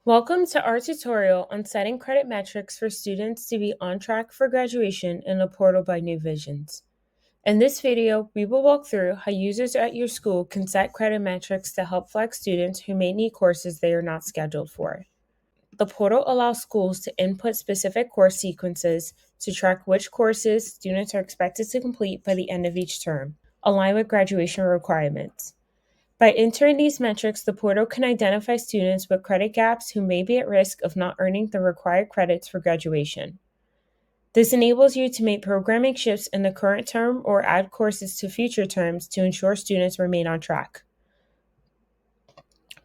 Welcome to our tutorial on setting credit metrics for students to be on track for graduation in the portal by New Visions. In this video, we will walk through how users at your school can set credit metrics to help flag students who may need courses they are not scheduled for. The portal allows schools to input specific course sequences to track which courses students are expected to complete by the end of each term, aligned with graduation requirements. By entering these metrics, the portal can identify students with credit gaps who may be at risk of not earning the required credits for graduation. This enables you to make programming shifts in the current term or add courses to future terms to ensure students remain on track.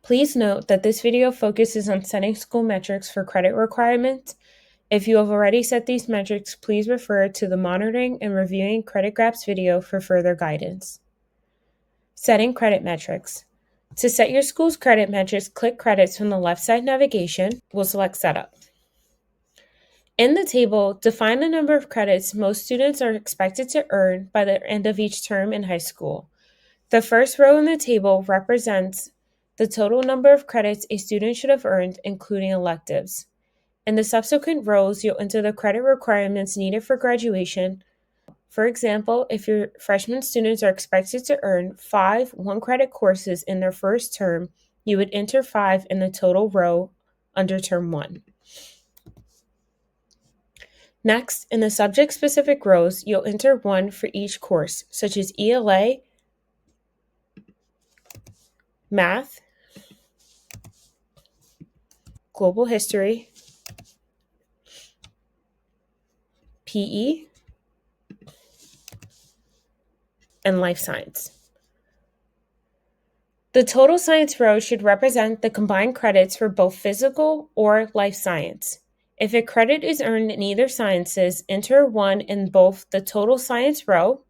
Please note that this video focuses on setting school metrics for credit requirements. If you have already set these metrics, please refer to the Monitoring and Reviewing Credit Gaps video for further guidance. Setting credit metrics. To set your school's credit metrics, click Credits from the left side navigation. We'll select Setup. In the table, define the number of credits most students are expected to earn by the end of each term in high school. The first row in the table represents the total number of credits a student should have earned, including electives. In the subsequent rows, you'll enter the credit requirements needed for graduation. For example, if your freshman students are expected to earn 5 one-credit courses in their first term, you would enter 5 in the total row under Term 1. Next, in the subject-specific rows, you'll enter 1 for each course, such as ELA, Math, Global History, PE, and Life Science. The total science row should represent the combined credits for both physical or life science. If a credit is earned in either sciences, enter 1 in both the total science row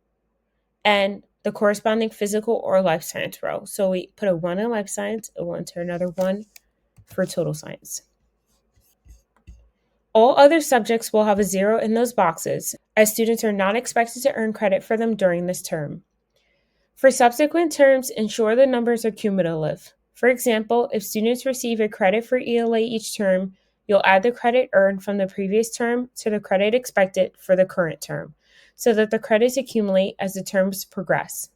and the corresponding physical or life science row. So we put a 1 in life science and we'll enter another 1 for total science. All other subjects will have a 0 in those boxes, as students are not expected to earn credit for them during this term. For subsequent terms, ensure the numbers are cumulative. For example, if students receive a credit for ELA each term, you'll add the credit earned from the previous term to the credit expected for the current term, so that the credits accumulate as the terms progress.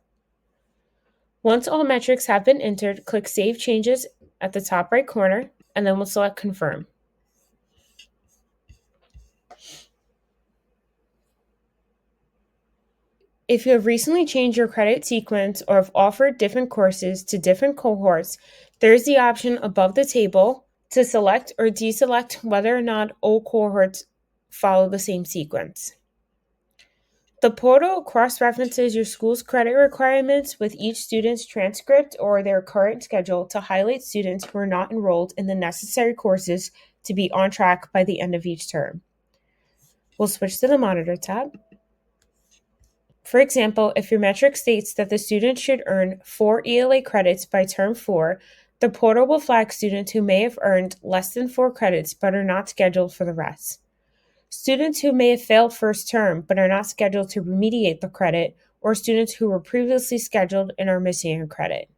Once all metrics have been entered, click Save Changes at the top right corner, and then we'll select Confirm. If you have recently changed your credit sequence or have offered different courses to different cohorts, there is the option above the table to select or deselect whether or not all cohorts follow the same sequence. The portal cross-references your school's credit requirements with each student's transcript or their current schedule to highlight students who are not enrolled in the necessary courses to be on track by the end of each term. We'll switch to the Monitor tab. For example, if your metric states that the student should earn 4 ELA credits by Term 4, the portal will flag students who may have earned less than 4 credits but are not scheduled for the rest. Students who may have failed first term but are not scheduled to remediate the credit, or students who were previously scheduled and are missing a credit.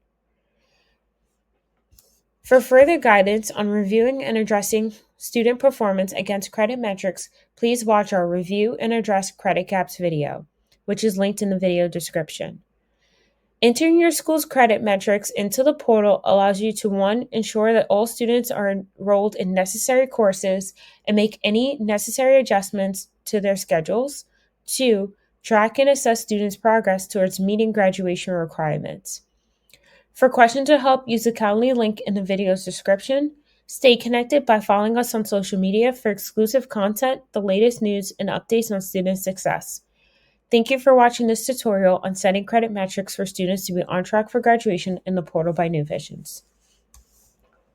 For further guidance on reviewing and addressing student performance against credit metrics, please watch our Review and Address Credit Gaps video, which is linked in the video description. Entering your school's credit metrics into the portal allows you to 1. Ensure that all students are enrolled in necessary courses and make any necessary adjustments to their schedules. 2. Track and assess students' progress towards meeting graduation requirements. For questions or help, use the Calendly link in the video's description. Stay connected by following us on social media for exclusive content, the latest news, and updates on student success. Thank you for watching this tutorial on setting credit metrics for students to be on track for graduation in the portal by New Visions.